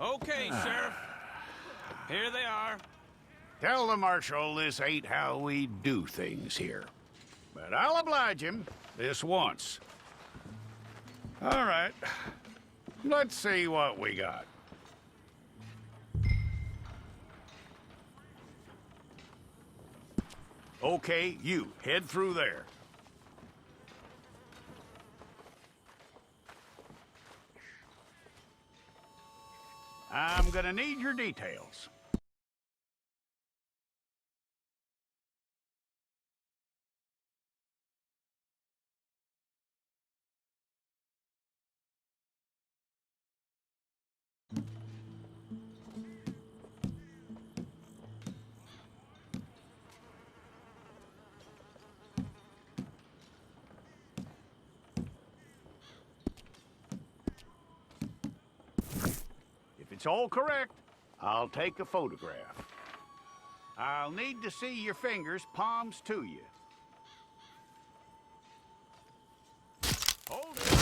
Okay, Sheriff. Here they are. Tell the Marshal this ain't how we do things here. But I'll oblige him this once. All right. Let's see what we got. Okay, you head through there. I'm gonna need your details. If it's all correct, I'll take a photograph. I'll need to see your fingers, palms to you. Hold it.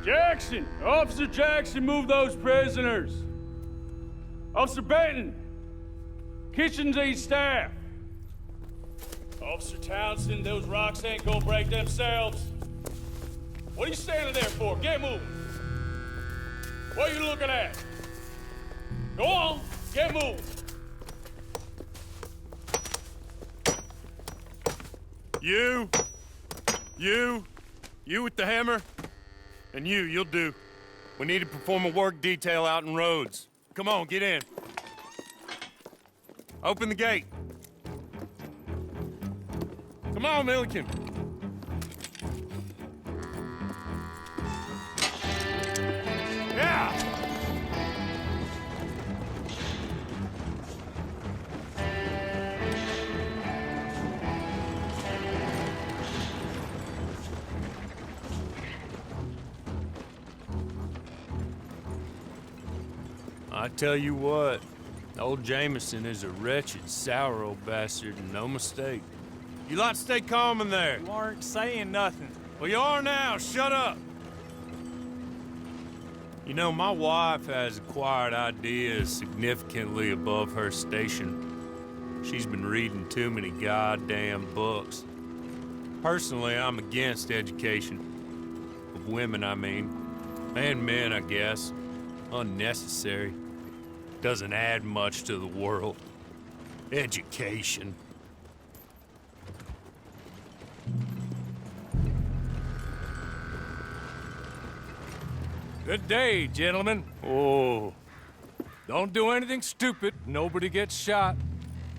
Jackson! Officer Jackson, move those prisoners! Officer Benton! Kitchens aid staff! Officer Townsend, those rocks ain't gonna break themselves. What are you standing there for? Get moving! What are you looking at? Go on, get moving! You with the hammer? And you'll do. We need to perform a work detail out in Rhodes. Come on, get in. Open the gate. Come on, Milliken. Yeah! I tell you what, old Jameson is a wretched, sour old bastard, and no mistake. You lot stay calm in there. You aren't saying nothing. Well, you are now. Shut up. You know, my wife has acquired ideas significantly above her station. She's been reading too many goddamn books. Personally, I'm against education. Of women, I mean. And men, I guess. Unnecessary. Doesn't add much to the world. Education. Good day, gentlemen. Oh. Don't do anything stupid. Nobody gets shot.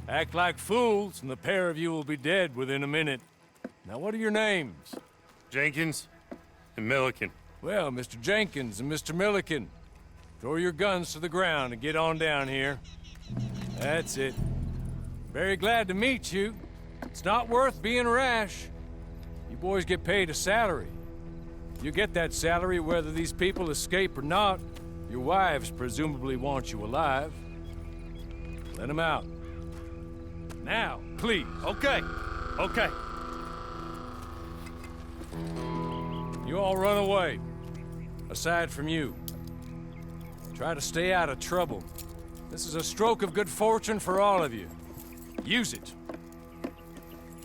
Act like fools, and the pair of you will be dead within a minute. Now, what are your names? Jenkins and Milliken. Well, Mr. Jenkins and Mr. Milliken, throw your guns to the ground and get on down here. That's it. Very glad to meet you. It's not worth being rash. You boys get paid a salary. You get that salary whether these people escape or not. Your wives presumably want you alive. Let them out. Now, please. Okay. You all run away. Aside from you. Try to stay out of trouble. This is a stroke of good fortune for all of you. Use it.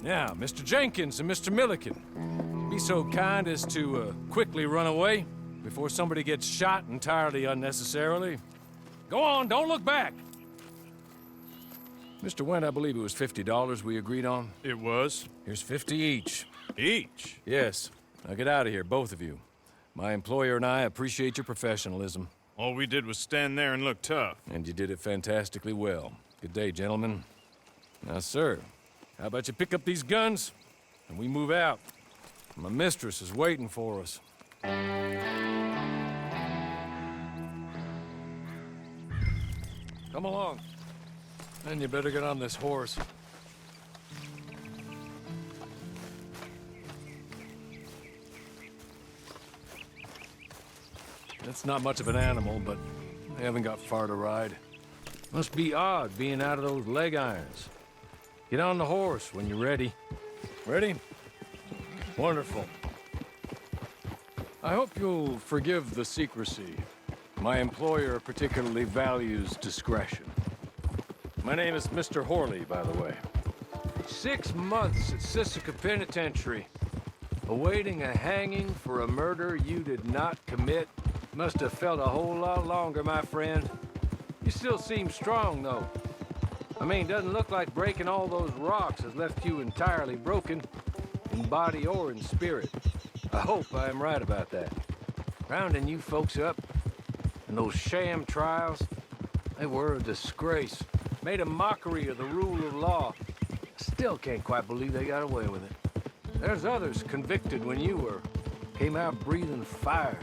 Now, Mr. Jenkins and Mr. Milliken, be so kind as to quickly run away before somebody gets shot entirely unnecessarily. Go on, don't look back. Mr. Wendt, I believe it was $50 we agreed on. It was. Here's 50 each. Each? Yes. Now get out of here, both of you. My employer and I appreciate your professionalism. All we did was stand there and look tough. And you did it fantastically well. Good day, gentlemen. Now, sir, how about you pick up these guns and we move out? My mistress is waiting for us. Come along. And you better get on this horse. It's not much of an animal, but they haven't got far to ride. Must be odd being out of those leg irons. Get on the horse when you're ready. Ready? Wonderful. I hope you'll forgive the secrecy. My employer particularly values discretion. My name is Mr. Horley, by the way. 6 months at Sisika Penitentiary, awaiting a hanging for a murder you did not commit. Must have felt a whole lot longer, my friend. You still seem strong, though. I mean, doesn't look like breaking all those rocks has left you entirely broken, in body or in spirit. I hope I am right about that. Rounding you folks up, and those sham trials, they were a disgrace. Made a mockery of the rule of law. Still can't quite believe they got away with it. There's others convicted when you were. Came out breathing fire.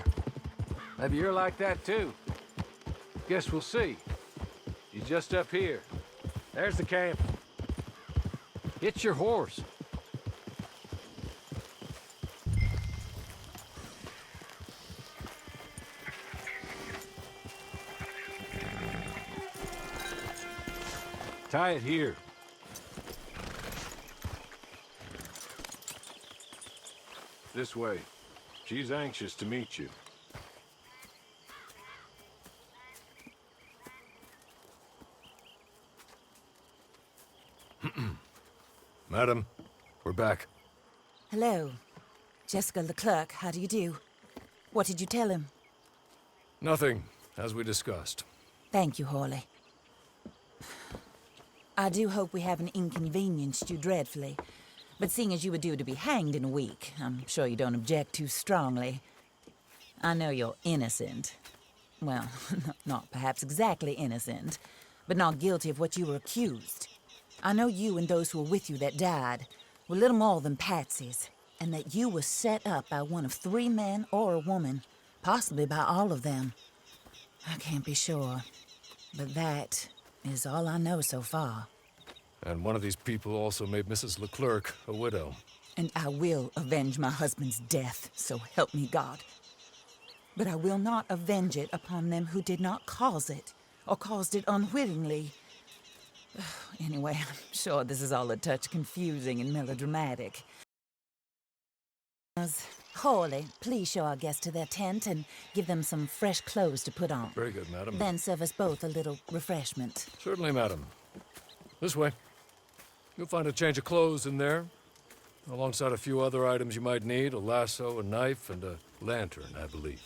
Maybe you're like that too. Guess we'll see. He's just up here. There's the camp. Get your horse. Tie it here. This way. She's anxious to meet you. Madam, we're back. Hello. Jessica Leclerc, how do you do? What did you tell him? Nothing, as we discussed. Thank you, Horley. I do hope we haven't inconvenienced you dreadfully. But seeing as you were due to be hanged in a week, I'm sure you don't object too strongly. I know you're innocent. Well, not perhaps exactly innocent, but not guilty of what you were accused. I know you and those who were with you that died were little more than patsies, and that you were set up by one of 3 men or a woman, possibly by all of them. I can't be sure, but that is all I know so far. And one of these people also made Mrs. Leclerc a widow. And I will avenge my husband's death, so help me God. But I will not avenge it upon them who did not cause it, or caused it unwittingly. Anyway, I'm sure this is all a touch confusing and melodramatic. Horley, please show our guests to their tent and give them some fresh clothes to put on. Very good, madam. Then serve us both a little refreshment. Certainly, madam. This way. You'll find a change of clothes in there, alongside a few other items you might need, a lasso, a knife, and a lantern, I believe.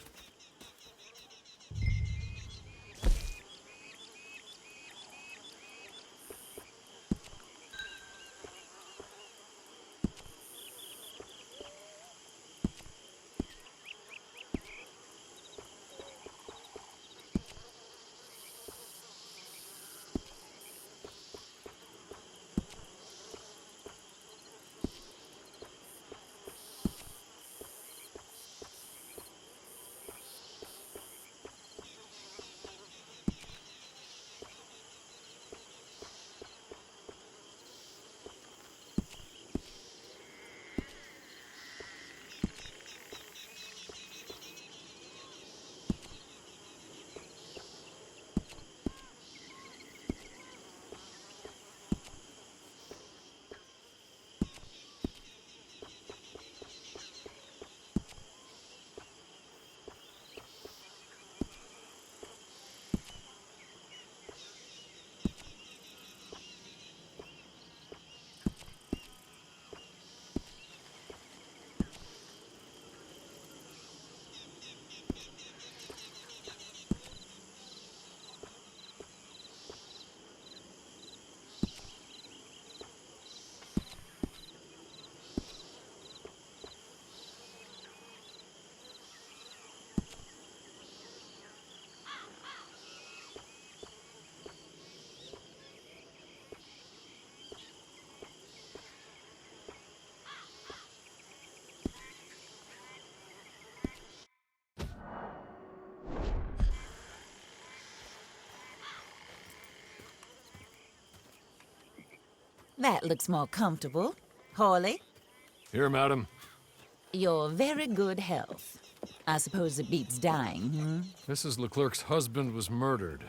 That looks more comfortable. Hawley, Here, madam. your very good health. I suppose it beats dying, hmm? Mrs. Leclerc's husband was murdered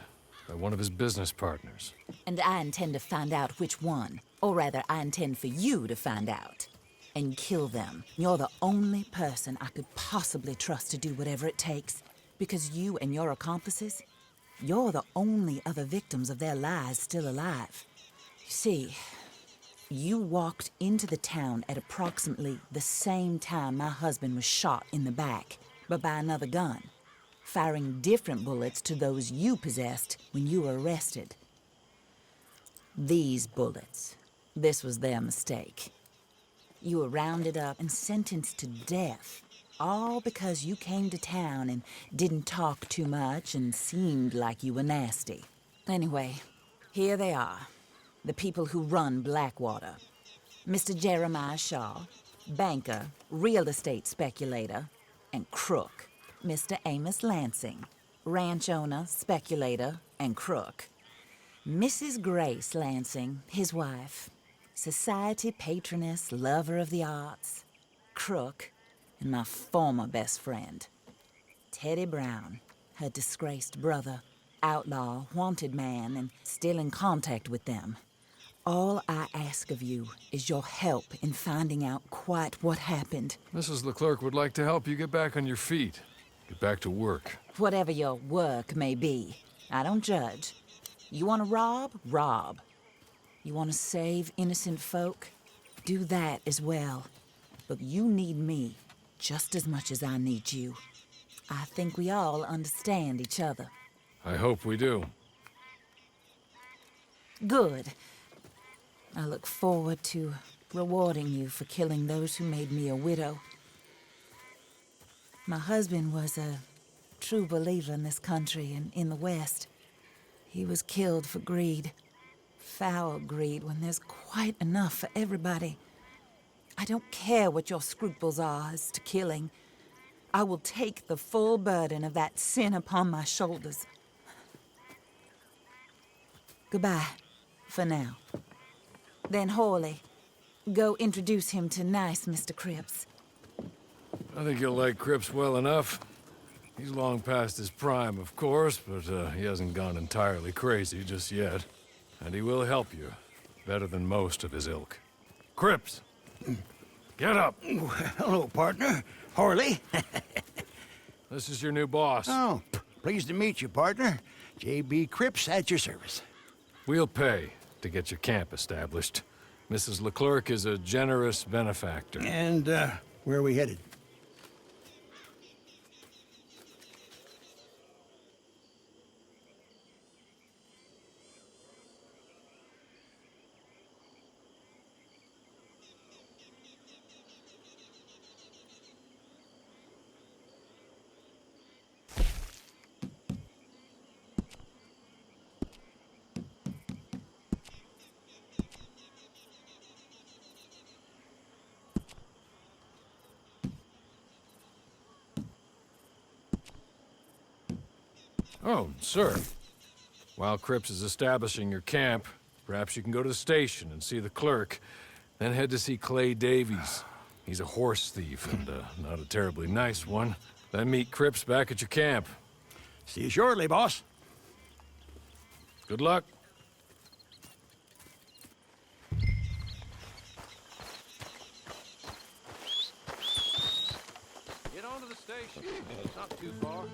by one of his business partners. And I intend to find out which one. Or rather, I intend for you to find out. And kill them. You're the only person I could possibly trust to do whatever it takes. Because you and your accomplices, you're the only other victims of their lies still alive. You see, you walked into the town at approximately the same time my husband was shot in the back, but by another gun, firing different bullets to those you possessed when you were arrested. These bullets, this was their mistake. You were rounded up and sentenced to death, all because you came to town and didn't talk too much and seemed like you were nasty. Anyway, here they are, the people who run Blackwater. Mr. Jeremiah Shaw, banker, real estate speculator, and crook. Mr. Amos Lansing, ranch owner, speculator, and crook. Mrs. Grace Lansing, his wife, society patroness, lover of the arts, crook, and my former best friend, Teddy Brown, her disgraced brother, outlaw, wanted man, and still in contact with them. All I ask of you is your help in finding out quite what happened. Mrs. Leclerc would like to help you get back on your feet. Get back to work. Whatever your work may be, I don't judge. You want to rob? Rob. You want to save innocent folk? Do that as well. But you need me just as much as I need you. I think we all understand each other. I hope we do. Good. I look forward to rewarding you for killing those who made me a widow. My husband was a true believer in this country and in the West. He was killed for greed. Foul greed when there's quite enough for everybody. I don't care what your scruples are as to killing. I will take the full burden of that sin upon my shoulders. Goodbye, for now. Then Hawley, go introduce him to nice Mr. Cripps. I think you'll like Cripps well enough. He's long past his prime, of course, but he hasn't gone entirely crazy just yet. And he will help you, better than most of his ilk. Cripps! Get up! Hello, partner. Harley. This is your new boss. Oh, pleased to meet you, partner. J.B. Cripps at your service. We'll pay to get your camp established. Mrs. Leclerc is a generous benefactor. And, where are we headed? Oh, sir. While Cripps is establishing your camp, perhaps you can go to the station and see the clerk, then head to see Clay Davies. He's a horse thief, and not a terribly nice one. Then meet Cripps back at your camp. See you shortly, boss. Good luck. Get on to the station. It's not too far.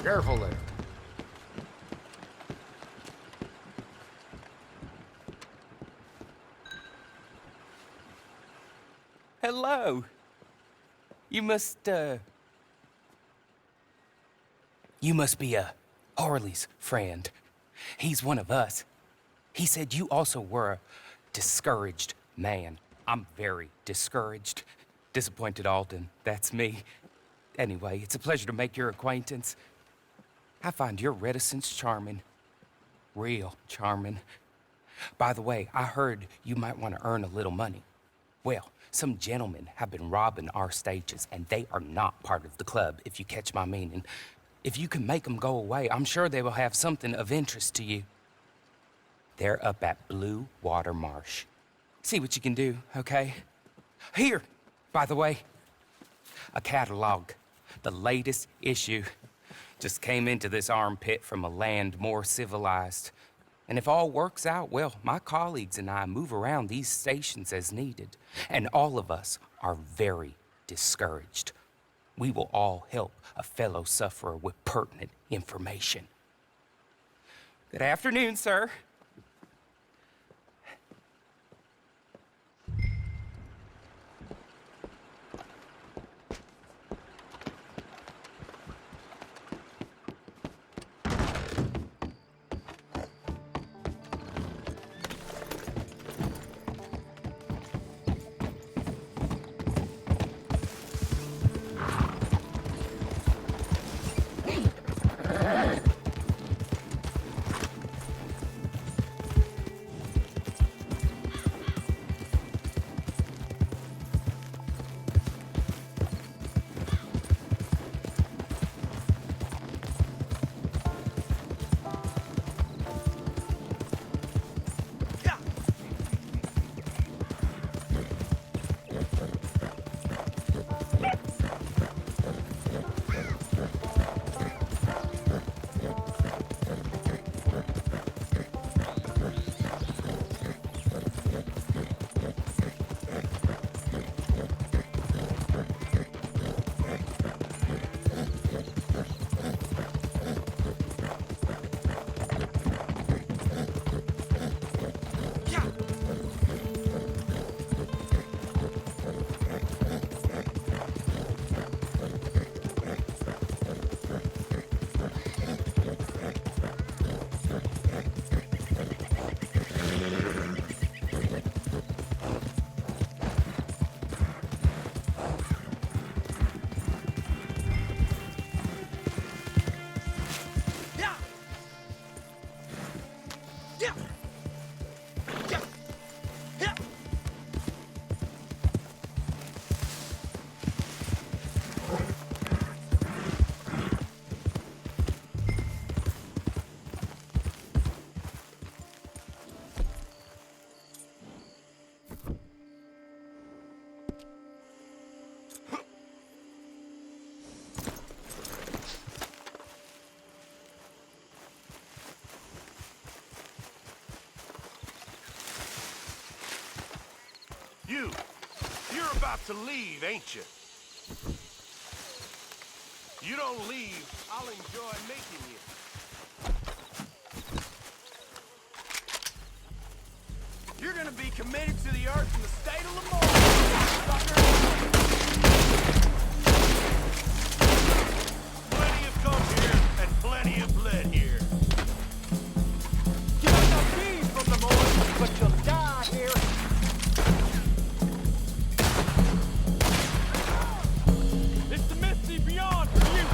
Careful there. Hello. You must be Harley's friend. He's one of us. He said you also were a discouraged man. I'm very discouraged. Disappointed Alden, that's me. Anyway, it's a pleasure to make your acquaintance. I find your reticence charming. Real charming. By the way, I heard you might want to earn a little money. Well, some gentlemen have been robbing our stages, and they are not part of the club, if you catch my meaning. If you can make them go away, I'm sure they will have something of interest to you. They're up at Blue Water Marsh. See what you can do, okay? Here, by the way, a catalog. The latest issue. Just came into this armpit from a land more civilized. And if all works out, well, my colleagues and I move around these stations as needed. And all of us are very discouraged. We will all help a fellow sufferer with pertinent information. Good afternoon, sir. You're about to leave, ain't you? You don't leave, I'll enjoy making you. You're gonna be committed to the earth in the state of Lamar, sucker! Plenty have come here, and plenty have bled here. You might not be from the Moors, but you'll die here. It's the misty beyond for you!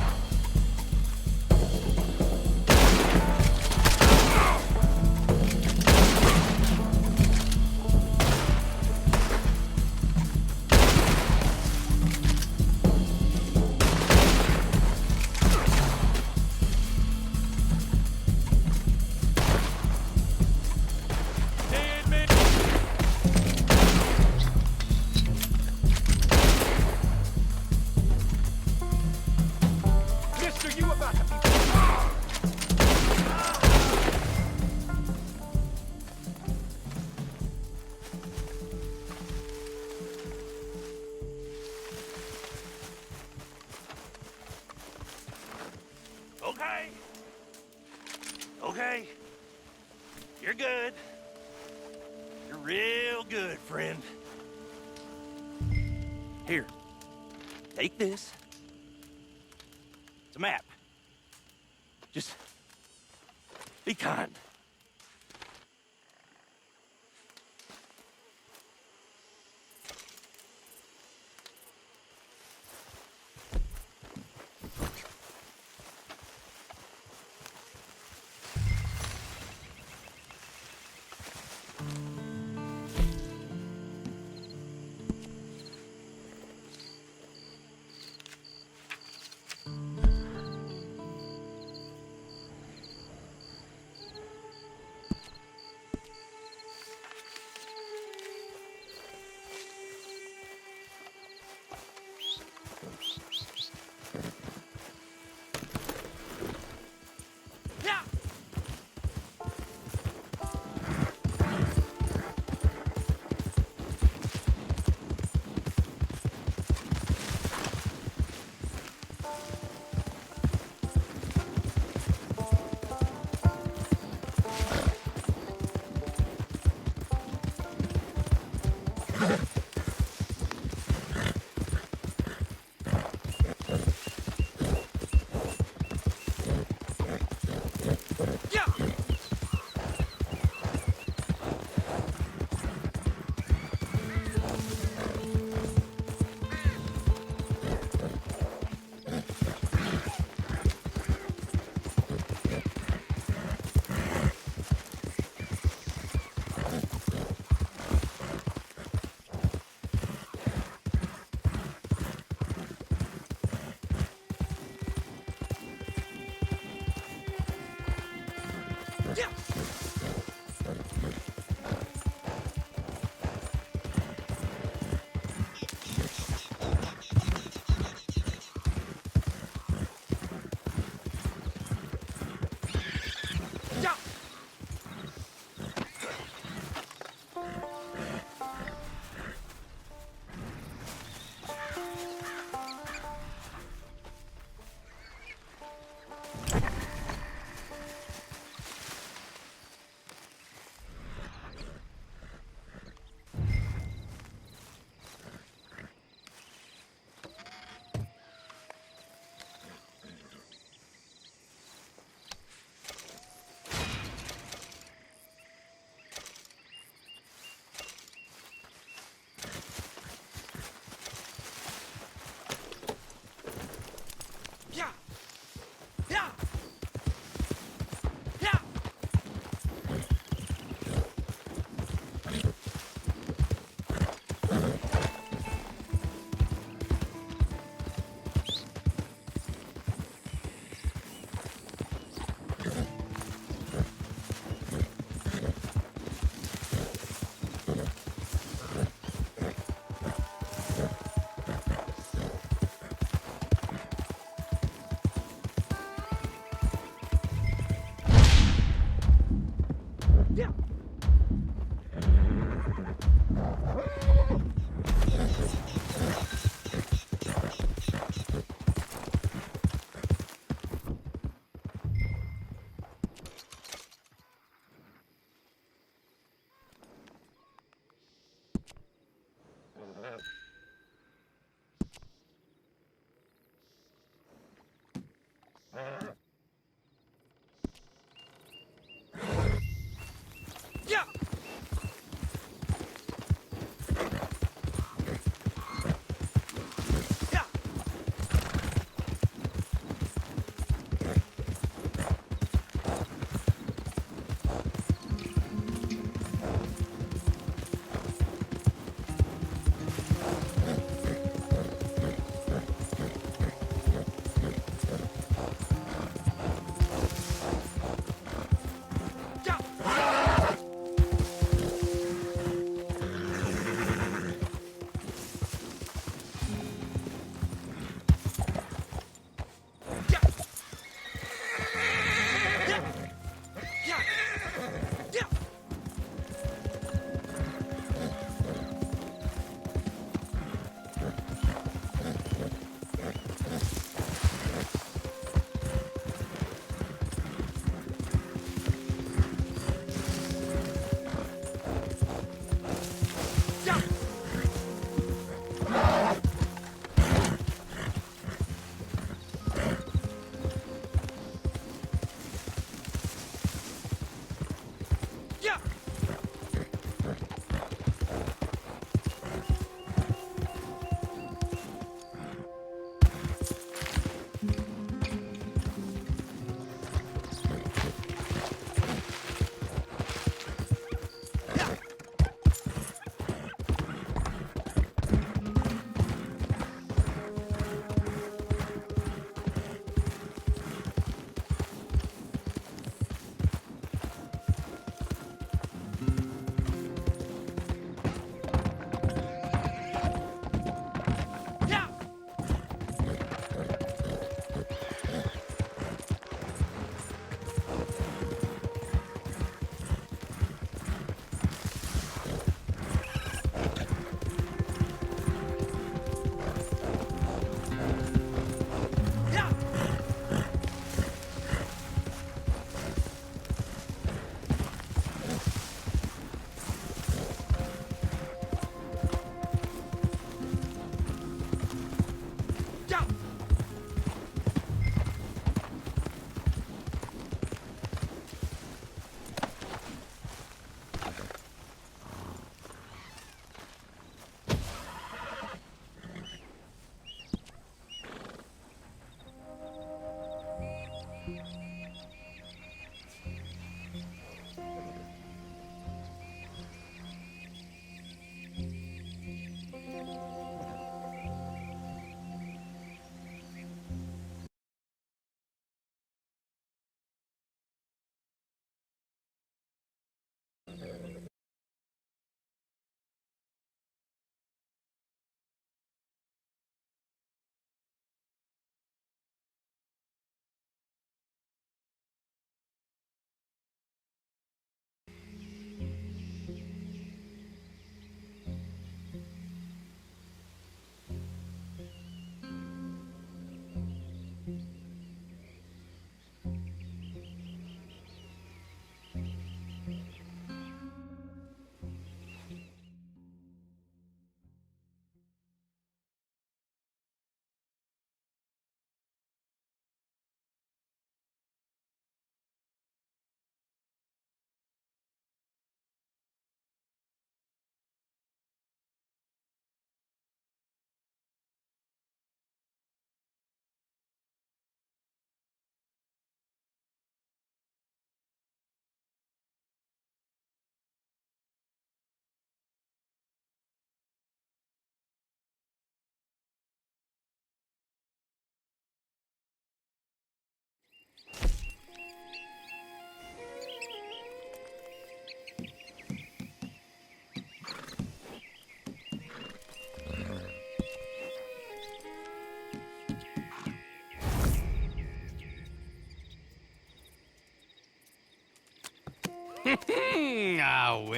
You're good. You're real good, friend. Here, take this. It's a map. Just be kind.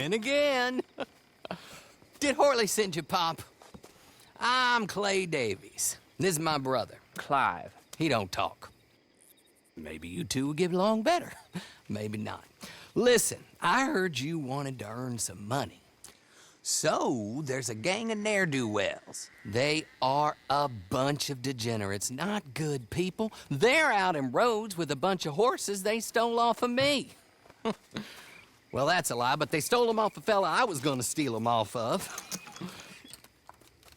Then again. Did Horley send you, Pop? I'm Clay Davies. This is my brother, Clive. He don't talk. Maybe you two will get along better. Maybe not. Listen, I heard you wanted to earn some money. So, there's a gang of ne'er-do-wells. They are a bunch of degenerates, not good people. They're out in roads with a bunch of horses they stole off of me. Well, that's a lie, but they stole them off a fella I was gonna steal them off of.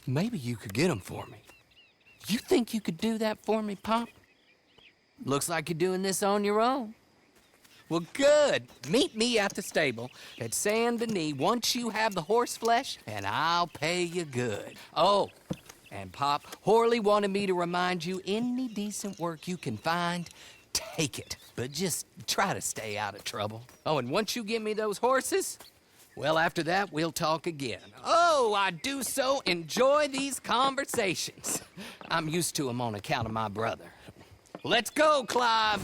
Maybe you could get them for me. You think you could do that for me, Pop? Looks like you're doing this on your own. Well, good. Meet me at the stable at Saint Denis once you have the horse flesh, and I'll pay you good. Oh, and Pop, Horley wanted me to remind you, any decent work you can find, take it. But just try to stay out of trouble. Oh, and once you give me those horses, well, after that, we'll talk again. Oh, I do so enjoy these conversations. I'm used to them on account of my brother. Let's go, Clive.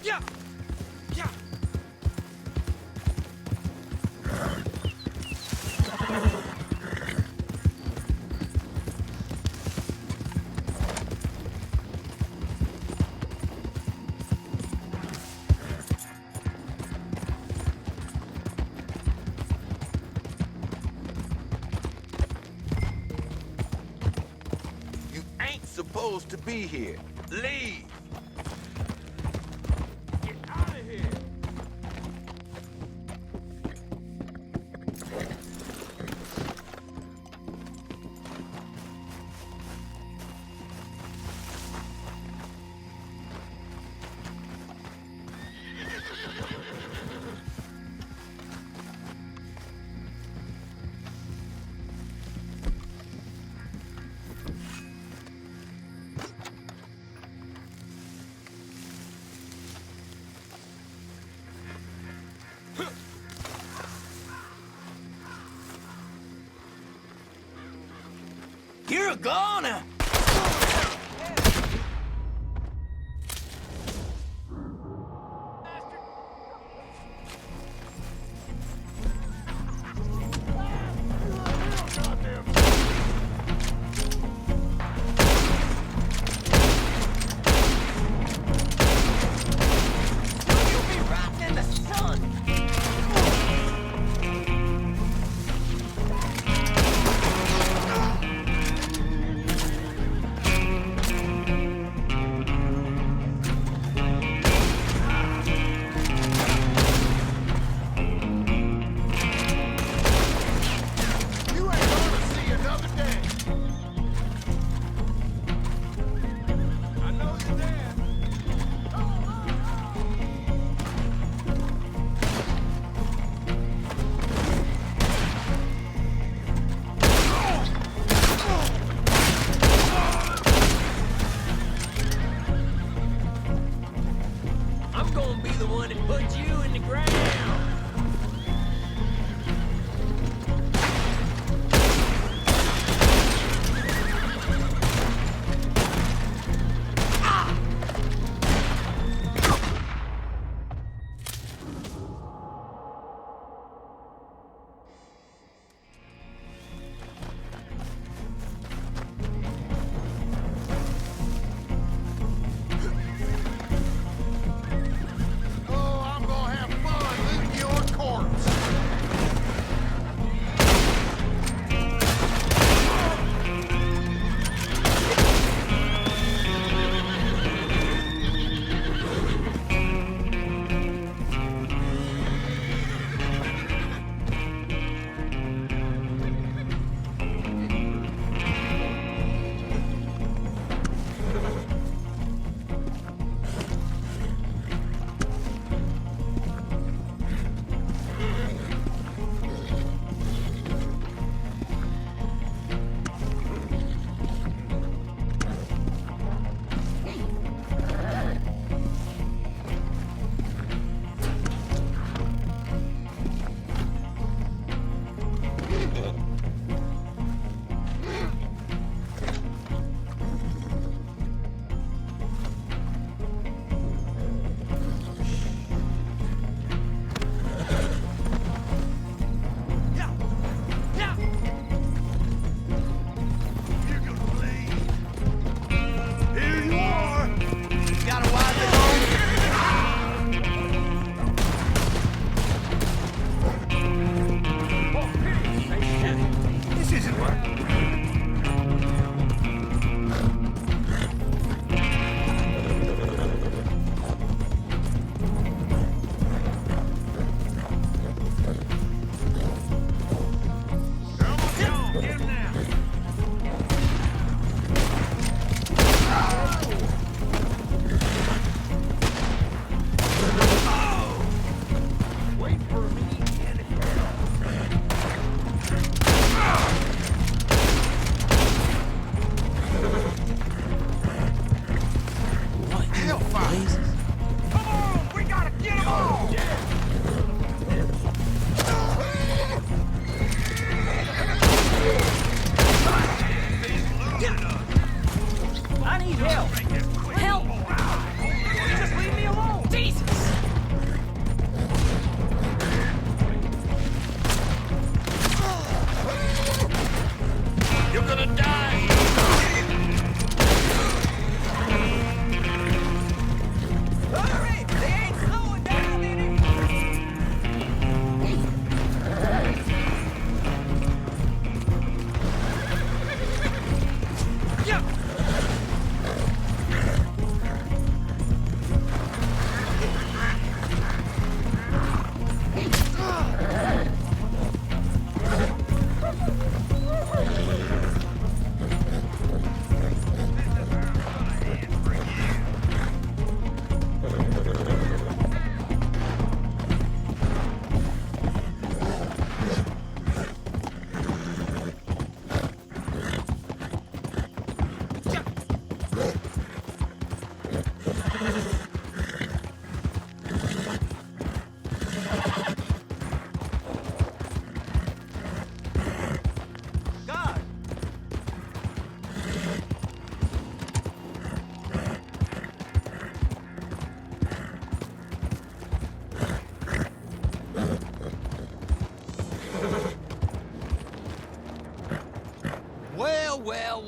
Yeah! Yeah! You ain't supposed to be here. Leave. Get out of here! You're a goner.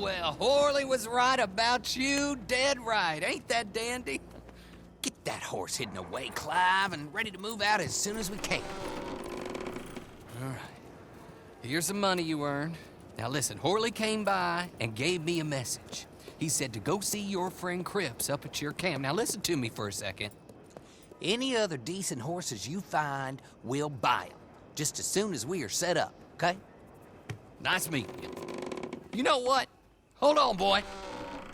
Well, Horley was right about you, dead right. Ain't that dandy? Get that horse hidden away, Clive, and ready to move out as soon as we can. All right. Here's the money you earned. Now listen, Horley came by and gave me a message. He said to go see your friend Cripps up at your camp. Now listen to me for a second. Any other decent horses you find, we'll buy them. Just as soon as we are set up, okay? Nice meeting you. You know what? Hold on, boy.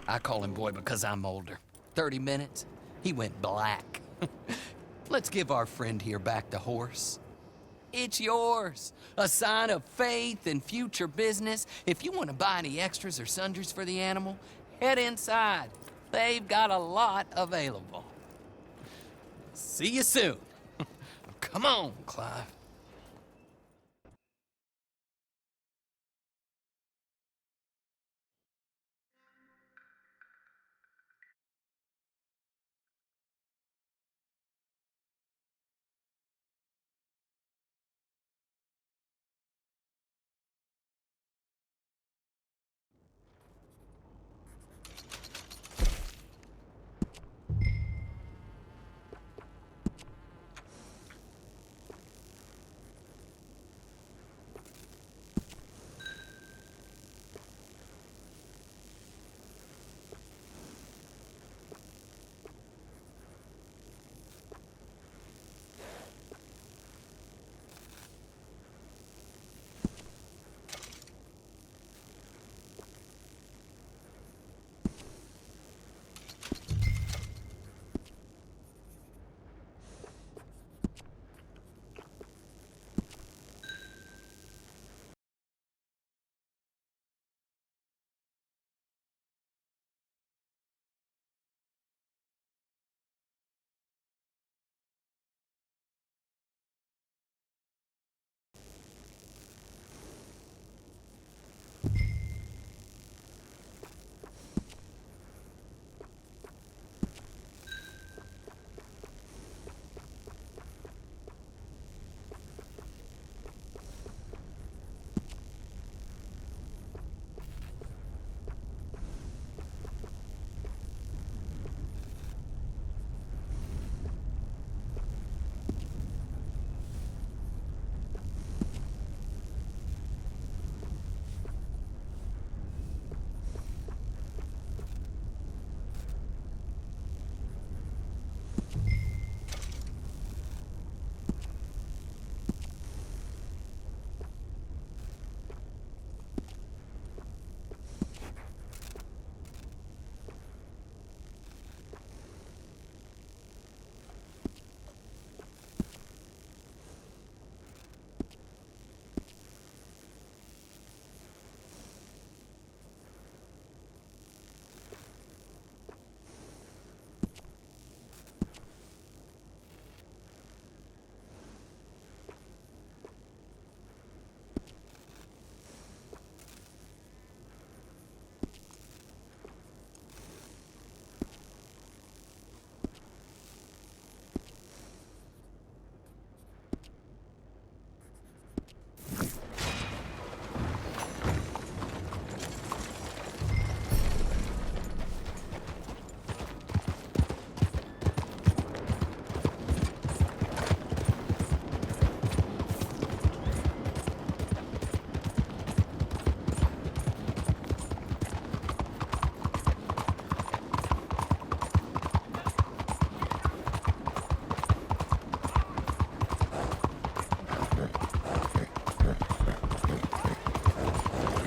I call him boy because I'm older. 30 minutes, he went black. Let's give our friend here back the horse. It's yours. A sign of faith and future business. If you want to buy any extras or sundries for the animal, head inside. They've got a lot available. See you soon. Come on, Clive.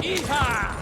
Yeehaw!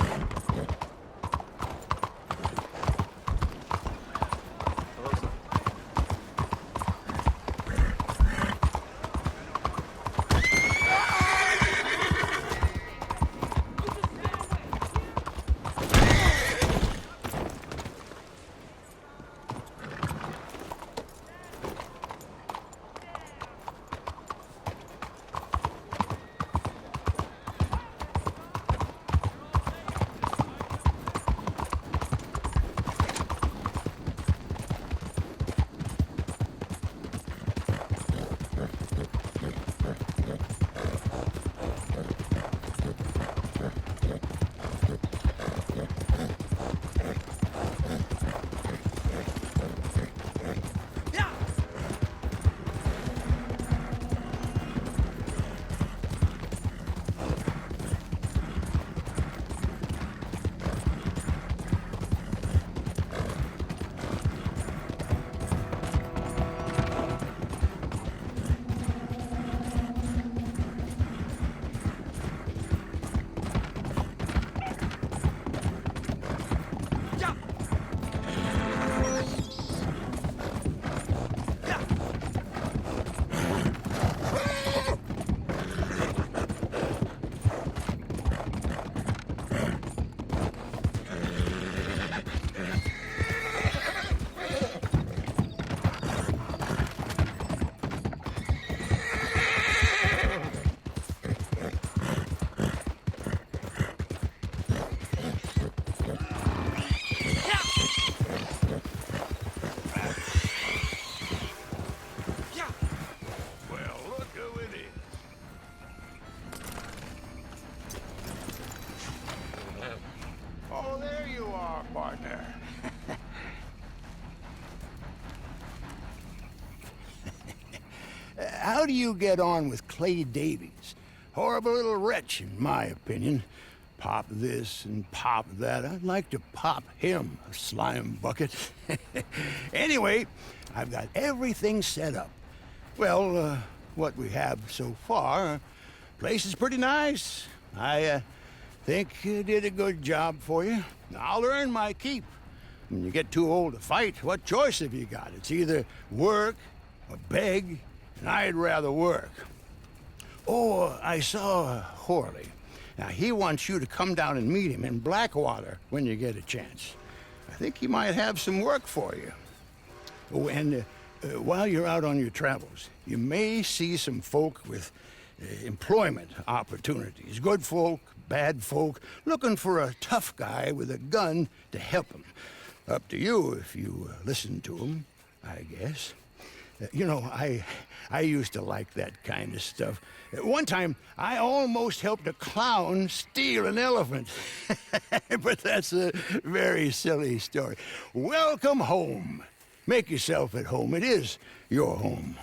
Well, look who it is. Oh, there you are, partner. How do you get on with Clay Davies? Horrible little wretch, in my opinion. Pop this and pop that. I'd like to pop him, a slime bucket. Anyway, I've got everything set up. Well, what we have so far, place is pretty nice. I think you did a good job for you. I'll earn my keep. When you get too old to fight, what choice have you got? It's either work or beg, and I'd rather work. Oh, I saw Horley. Now, he wants you to come down and meet him in Blackwater when you get a chance. I think he might have some work for you. Oh, and while you're out on your travels, you may see some folk with employment opportunities. Good folk, bad folk, looking for a tough guy with a gun to help them. Up to you if you listen to them, I guess. You know, I used to like that kind of stuff. One time, I almost helped a clown steal an elephant. But that's a very silly story. Welcome home. Make yourself at home. It is your home.